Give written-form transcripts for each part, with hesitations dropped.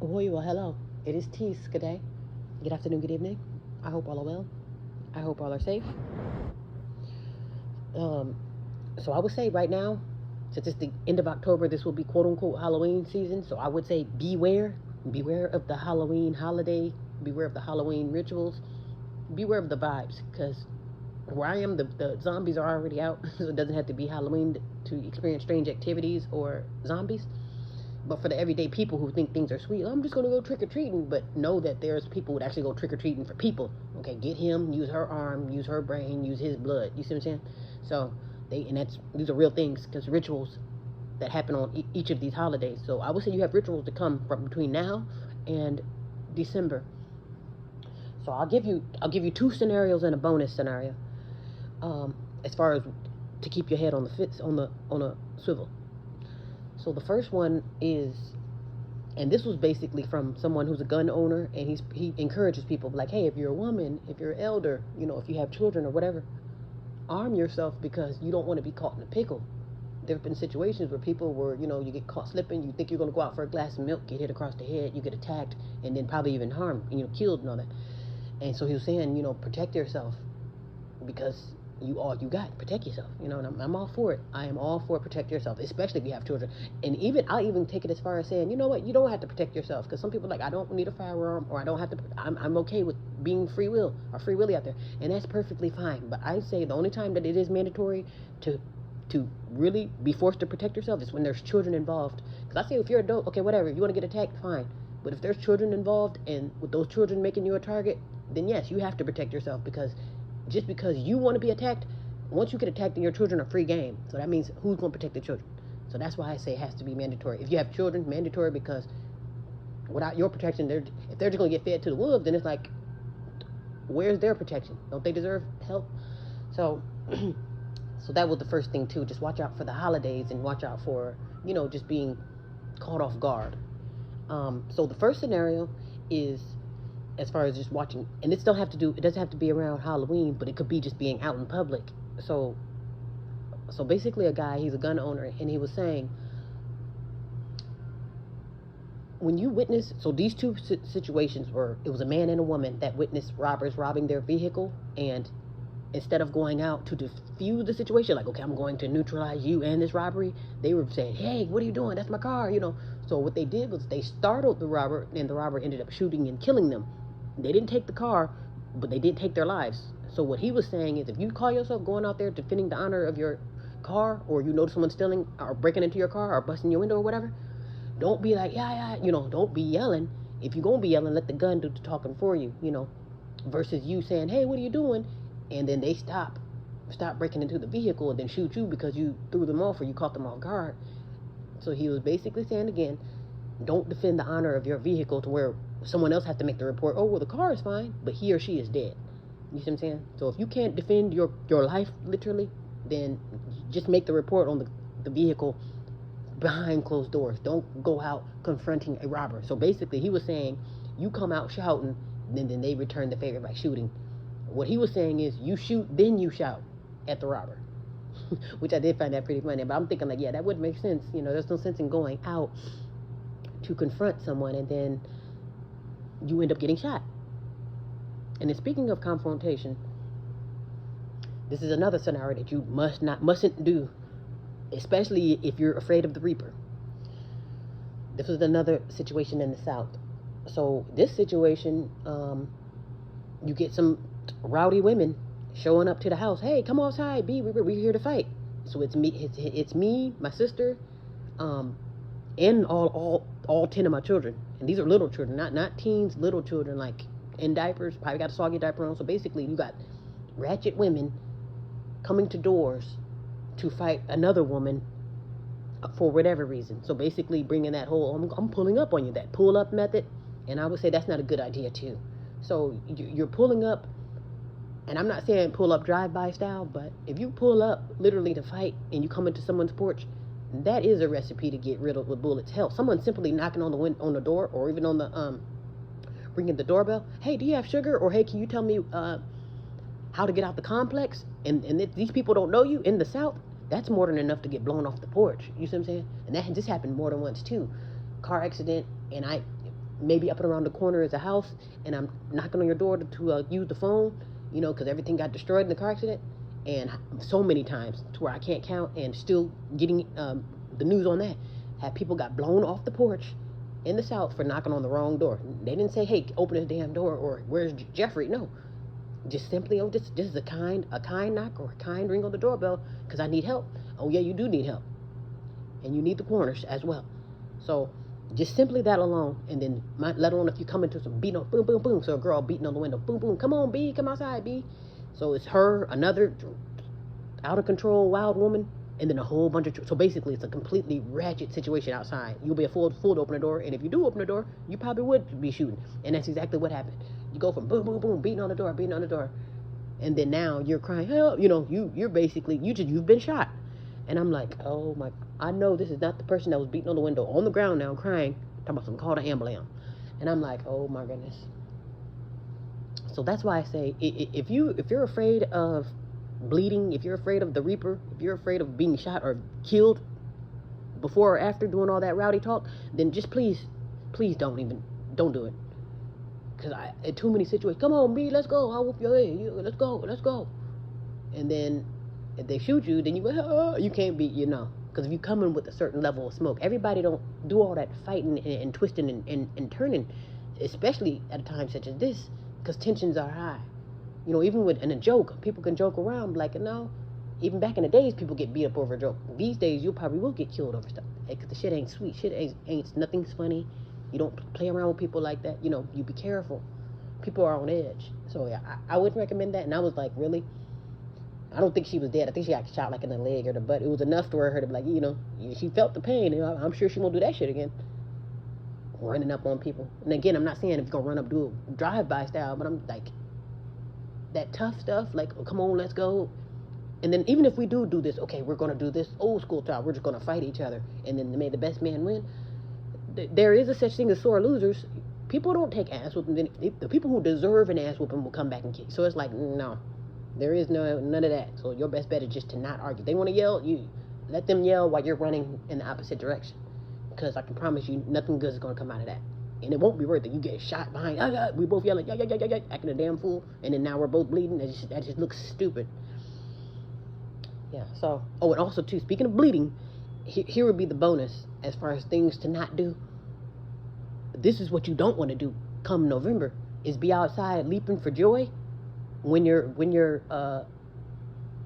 Ahoy, well, hello. It is Tees. Good day. Good afternoon, good evening. I hope all are well. I hope all are safe. Um, so I would say right now, since it's the end of October, this will be quote unquote Halloween season. So I would say beware. Beware of the Halloween holiday. Beware of the Halloween rituals. Beware of the vibes. Because where I am, the zombies are already out. So it doesn't have to be Halloween to experience strange activities or zombies. But for the everyday people who think things are sweet, I'm just gonna go trick or treating. But know that there's people who would actually go trick or treating for people. Okay, get him, use her arm, use her brain, use his blood. You see what I'm saying? So these are real things because rituals that happen on each of these holidays. So I would say you have rituals to come from between now and December. So I'll give you two scenarios and a bonus scenario. As far as to keep your head on the fits on a swivel. So the first one is, and this was basically from someone who's a gun owner, and he encourages people like, hey, if you're a woman, if you're an elder, if you have children or whatever, arm yourself because you don't want to be caught in a pickle. There have been situations where people were, you get caught slipping, you think you're going to go out for a glass of milk, get hit across the head, you get attacked, and then probably even harmed, killed and all that. And so he was saying, protect yourself because you got. Protect yourself, and I'm all for it. I am all for protect yourself, especially if you have children. And I'll even take it as far as saying, you know what, you don't have to protect yourself, because some people are like, I don't need a firearm, or I don't have to. I'm okay with being free will or free willy out there, and that's perfectly fine. But I say the only time that it is mandatory to really be forced to protect yourself is when there's children involved. Because I say, if you're adult, okay, whatever, you want to get attacked, fine. But if there's children involved, and with those children making you a target, then yes, you have to protect yourself, because just because you want to be attacked, once you get attacked, then your children are free game. So that means who's going to protect the children? So that's why I say it has to be mandatory. If you have children, mandatory, because without your protection, if they're just going to get fed to the wolves, then it's like, where's their protection? Don't they deserve help? So, so that was the first thing too. Just watch out for the holidays and watch out for, just being caught off guard. So the first scenario is, as far as just watching, and it doesn't have to be around Halloween, but it could be just being out in public. So basically he's a gun owner, and he was saying, when you witness, so these two situations it was a man and a woman that witnessed robbers robbing their vehicle, and instead of going out to defuse the situation, like, okay, I'm going to neutralize you and this robbery, they were saying, hey, what are you doing? That's my car, So what they did was they startled the robber, and the robber ended up shooting and killing them. They didn't take the car, but they did take their lives. So what he was saying is, if you call yourself going out there defending the honor of your car, or you notice someone stealing or breaking into your car or busting your window or whatever, don't be like, yeah, don't be yelling. If you're going to be yelling, let the gun do the talking for you, versus you saying, hey, what are you doing? And then they stop breaking into the vehicle and then shoot you because you threw them off or you caught them off guard. So he was basically saying again, don't defend the honor of your vehicle to where someone else has to make the report. Oh, well, the car is fine, but he or she is dead. You see what I'm saying? So if you can't defend your life, literally, then just make the report on the vehicle behind closed doors. Don't go out confronting a robber. So basically, he was saying, you come out shouting, then they return the favor by shooting. What he was saying is, you shoot, then you shout at the robber. Which I did find that pretty funny. But I'm thinking, like, yeah, that would make sense. There's no sense in going out to confront someone and then you end up getting shot. And then, speaking of confrontation, this is another scenario that you mustn't do, especially if you're afraid of the Reaper. This was another situation in the South. So this situation, you get some rowdy women showing up to the house. Hey, come outside, we're here to fight. So it's me, my sister, and all 10 of my children. And these are little children, not teens, little children, like in diapers, probably got a soggy diaper on. So basically, you got ratchet women coming to doors to fight another woman for whatever reason. So basically, bringing that whole I'm pulling up on you, that pull up method. And I would say that's not a good idea too. So you're pulling up, and I'm not saying pull up drive-by style, but if you pull up literally to fight and you come into someone's porch, that is a recipe to get riddled with bullets. Hell, someone simply knocking on the door, or even on the ringing the doorbell. Hey, do you have sugar? Or hey, can you tell me how to get out the complex? And if these people don't know you in the South, that's more than enough to get blown off the porch. You see what I'm saying? And this happened more than once too. Car accident, and maybe up and around the corner is a house, and I'm knocking on your door to use the phone, because everything got destroyed in the car accident, and so many times to where I can't count, and still getting the news on that. Have people got blown off the porch in the South for knocking on the wrong door. They didn't say, hey, open this damn door, or where's Jeffrey? No. Just simply, just is a kind knock or a kind ring on the doorbell because I need help. Oh, yeah, you do need help. And you need the corners as well. So just simply that alone, and then let alone if you come into some beating on, boom, boom, boom. So a girl beating on the window, boom, boom, come on, B, come outside, B. So it's her, another out of control wild woman, and then a whole bunch of, so basically it's a completely ratchet situation outside. You'll be a fool to open the door, and if you do open the door, you probably would be shooting. And that's exactly what happened. You go from boom, boom, boom, beating on the door, and then now you're crying, help, you're basically, you've been shot. And I'm like, oh my, I know this is not the person that was beating on the window, on the ground now, crying, talking about some call to ambulance. And I'm like, oh my goodness. So that's why I say, if you're afraid of bleeding, if you're afraid of the Reaper, if you're afraid of being shot or killed before or after doing all that rowdy talk, then just please don't do it. Because in too many situations, come on, B, let's go, I'll whoop your head, let's go. And then if they shoot you, then you can't be, because if you come in with a certain level of smoke, everybody don't do all that fighting and twisting and turning, especially at a time such as this, because tensions are high. Even in a joke, people can joke around like, even back in the days, people get beat up over a joke. These days, you probably will get killed over stuff, because the shit ain't sweet, nothing's funny. You don't play around with people like that. You be careful. People are on edge. So yeah, I wouldn't recommend that. And I was like, really? I don't think she was dead. I think she got shot like in the leg or the butt. It was enough for her to be like, she felt the pain. I'm sure she won't do that shit again. Running up on people. And again, I'm not saying if you're going to run up, do a drive-by style, but I'm like, that tough stuff, like, oh, come on, let's go. And then even if we do this, okay, we're going to do this old school style. We're just going to fight each other. And then may the best man win. There is a such thing as sore losers. People don't take ass whooping. The people who deserve an ass whooping will come back and kick. So it's like, no, there is none of that. So your best bet is just to not argue. They want to yell, you let them yell while you're running in the opposite direction. Because I can promise you, nothing good is going to come out of that. And it won't be worth it. You get shot behind. We both yelling, acting a damn fool. And then now we're both bleeding. That just looks stupid. Yeah. So, and also too, speaking of bleeding, here would be the bonus as far as things to not do. This is what you don't want to do come November, is be outside leaping for joy when your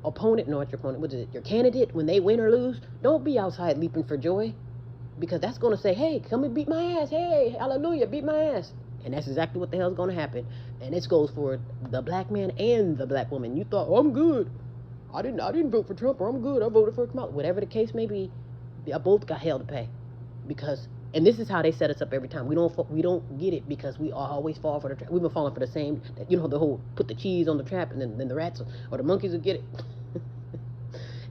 opponent, no, it's your opponent, what is it, your candidate, when they win or lose. Don't be outside leaping for joy, because that's going to say, hey, come and beat my ass, hey, hallelujah, beat my ass. And that's exactly what the hell is going to happen. And this goes for the black man and the black woman. You thought, oh, I'm good, I didn't vote for Trump, or I'm good, I voted for Kamala. Whatever the case may be, they both got hell to pay. Because, and this is how they set us up every time. We don't get it, because we always fall for the trap. We've been falling for the same, the whole put the cheese on the trap, and then the rats or the monkeys will get it.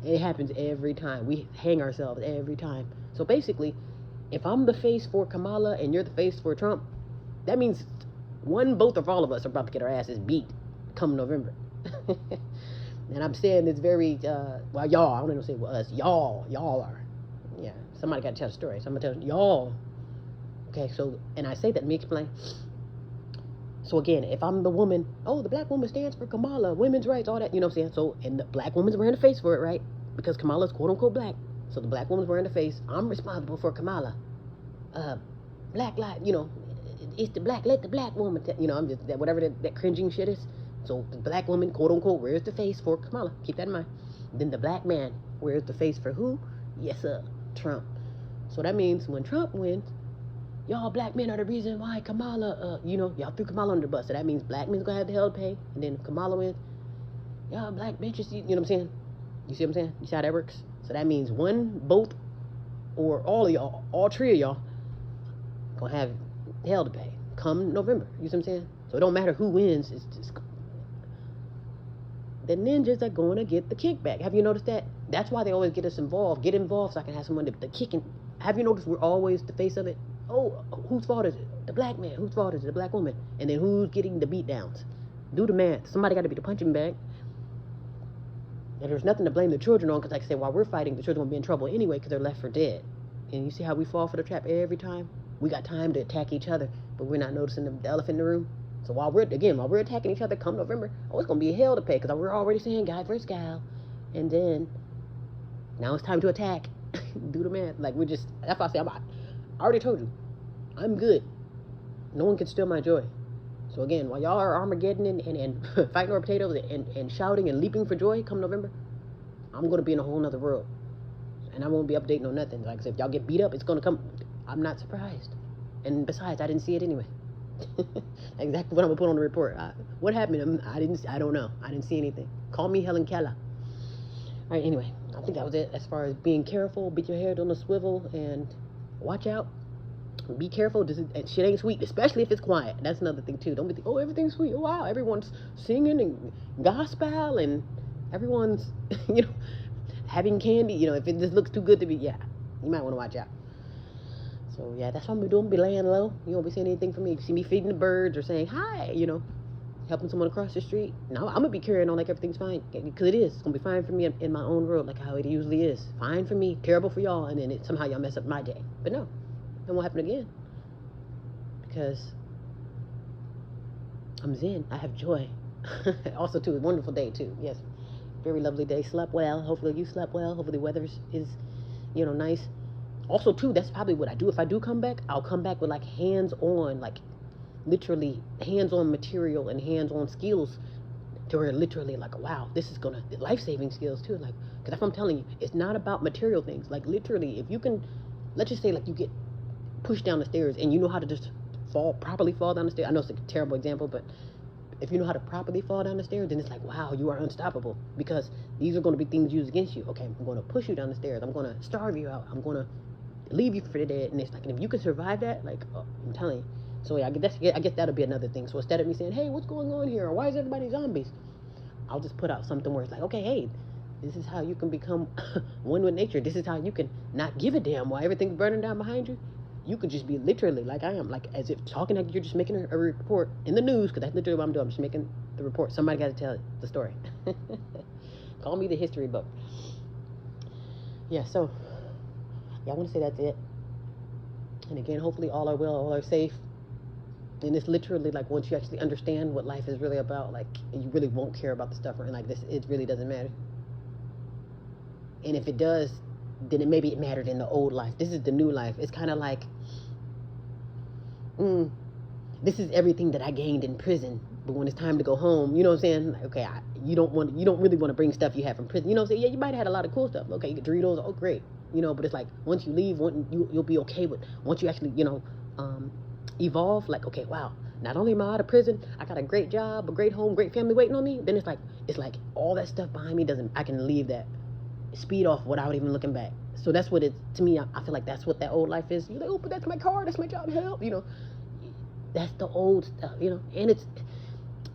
It happens every time. We hang ourselves every time. So basically, if I'm the face for Kamala and you're the face for Trump, that means both of all of us are about to get our asses beat come November. And I'm saying this very, well, y'all, I don't even say well, us, y'all are. Yeah, somebody got to tell the story. So I'm going to tell y'all. Okay, so, and I say that, let me explain. So again, if I'm the woman, the black woman stands for Kamala, women's rights, all that, you know what I'm saying? So, and the black woman's wearing the face for it, right? Because Kamala's quote unquote black. So the black woman's wearing the face. I'm responsible for Kamala. Black life, it's the black, let the black woman, I'm just, whatever that cringing shit is. So the black woman, quote unquote, wears the face for Kamala. Keep that in mind. Then the black man wears the face for who? Yes, sir, Trump. So that means when Trump wins, y'all black men are the reason why Kamala, y'all threw Kamala under the bus. So that means black men's gonna have the hell to pay. And then if Kamala wins, y'all black bitches, you know what I'm saying? You see what I'm saying? You see how that works? So that means both, or all of y'all, all three of y'all, gonna have hell to pay come November. You see what I'm saying? So it don't matter who wins, it's just the ninjas are going to get the kickback. Have you noticed that? That's why they always get us involved. Get involved so I can have someone to kick. Have you noticed we're always the face of it? Oh, whose fault is it? The black man. Whose fault is it? The black woman. And then who's getting the beat downs? Do the math. Somebody got to be the punching bag. And there's nothing to blame the children on, because like I said, while we're fighting, the children will be in trouble anyway because they're left for dead. And you see how we fall for the trap every time? we got time to attack each other, but we're not noticing the elephant in the room. So while we're attacking each other come November, it's gonna be hell to pay because we're already saying guy versus gal, and then now it's time to attack. Do the math. Like that's why I say I already told you, I'm good. No one can steal my joy. So again, while y'all are Armageddon and fighting over potatoes and shouting and leaping for joy come November, I'm gonna be in a whole nother world, and I won't be updating on nothing. Like I said, if y'all get beat up, it's gonna come. I'm not surprised. And besides, I didn't see it anyway. Exactly what I'm gonna put on the report. What happened? I don't know. I didn't see anything. Call me Helen Keller. All right. Anyway, I think that was it as far as being careful. Beat your head on the swivel and watch out. Be careful. Shit ain't sweet, especially if it's quiet. That's another thing too. Don't be thinking, oh, everything's sweet. Oh wow, everyone's singing and gospel and everyone's having candy. If it just looks too good to be, you might want to watch out. So yeah, that's what I'm doing. Be laying low. You won't be saying anything from me. You see me feeding the birds or saying hi, helping someone across the street. No, I'm gonna be carrying on like everything's fine, because it is. It's gonna be fine for me in my own world, like how it usually is. Fine for me, terrible for y'all, and then somehow y'all mess up my day. But no, it won't happen again, because I'm zen. I have joy. Also too, a wonderful day too. Yes, very lovely day. Slept well. Hopefully you slept well. Hopefully the weather is nice. Also too, that's probably what I do. If I do come back, I'll come back with like hands-on, like literally hands-on material and hands-on skills to where literally like, wow, this is gonna life-saving skills too. Like, because if I'm telling you, it's not about material things. Like literally, if you can, let's just say like you get pushed down the stairs and you know how to just properly fall down the stairs. I know it's a terrible example, but if you know how to properly fall down the stairs, then it's like, wow, you are unstoppable, because these are going to be things used against you. Okay, I'm going to push you down the stairs. I'm going to starve you out. I'm going to leave you for dead. And it's like, and if you can survive that, like, I'm telling you. So yeah, I guess that'll be another thing. So instead of me saying, hey, what's going on here, or why is everybody zombies, I'll just put out something where it's like, okay, hey, this is how you can become one with nature. This is how you can not give a damn while everything's burning down behind you. You could just be literally like I am, like as if talking like you're just making a report in the news, because that's literally what I'm doing. I'm just making the report. Somebody got to tell the story. Call me the history book. Yeah, so I want to say that's it. And again, hopefully all are well, all are safe. And it's literally like once you actually understand what life is really about, like you really won't care about the stuff around like this. It really doesn't matter. And if it does, then maybe it mattered in the old life. This is the new life. It's kind of like, this is everything that I gained in prison. But when it's time to go home, you know what I'm saying? Like, okay, you don't really want to bring stuff you have from prison. You know what I'm saying? Yeah, you might have had a lot of cool stuff. Okay, you get Doritos. Oh, great. But it's like once you leave, you'll be okay with. Once you actually, evolve. Like, okay, wow. Not only am I out of prison, I got a great job, a great home, great family waiting on me. Then it's like all that stuff behind me I can leave that. Speed off without even looking back. So that's what to me, I feel like that's what that old life is. You're like, oh, but that's my car, that's my job, help, that's the old stuff, and it's,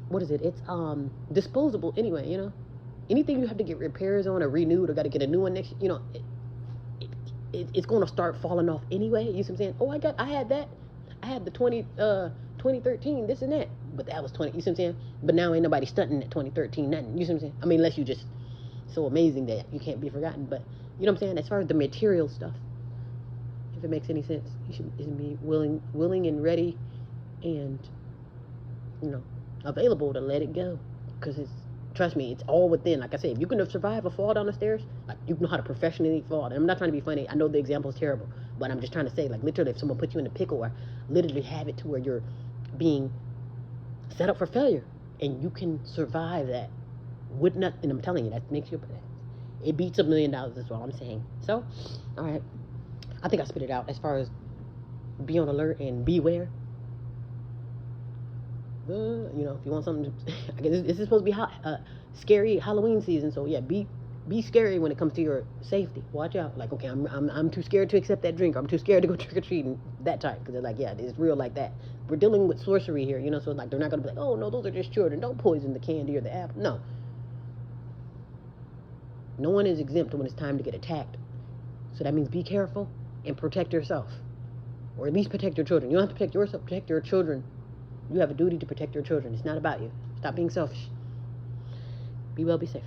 what is it? It's disposable anyway, anything you have to get repairs on or renewed or got to get a new one next, it's going to start falling off anyway. You see what I'm saying? Oh, I had that. I had the 2013, this and that, but that was 20, you see what I'm saying? But now ain't nobody stunting at 2013, nothing, you see what I'm saying? I mean, unless you just so amazing that you can't be forgotten. But you know what I'm saying, as far as the material stuff, if it makes any sense, you should be willing and ready and available to let it go, because trust me, it's all within. Like I said, if you can survive a fall down the stairs, like you know how to professionally fall. And I'm not trying to be funny, I know the example is terrible, but I'm just trying to say, like literally, if someone puts you in a pickle or literally have it to where you're being set up for failure and you can survive that with nothing, I'm telling you, that makes you, it beats $1 million, is what I'm saying. So, all right, I think I spit it out. As far as be on alert and beware, if you want something to, I guess this is supposed to be scary Halloween season, so yeah, be scary when it comes to your safety. Watch out. Like, okay, I'm too scared to accept that drink, or I'm too scared to go trick-or-treating, that type, because they're like, yeah, it's real like that. We're dealing with sorcery here, so it's like they're not going to be like, oh no, those are just children, don't poison the candy or the apple. No one is exempt when it's time to get attacked. So that means be careful and protect yourself. Or at least protect your children. You don't have to protect yourself, protect your children. You have a duty to protect your children. It's not about you. Stop being selfish. Be well, be safe.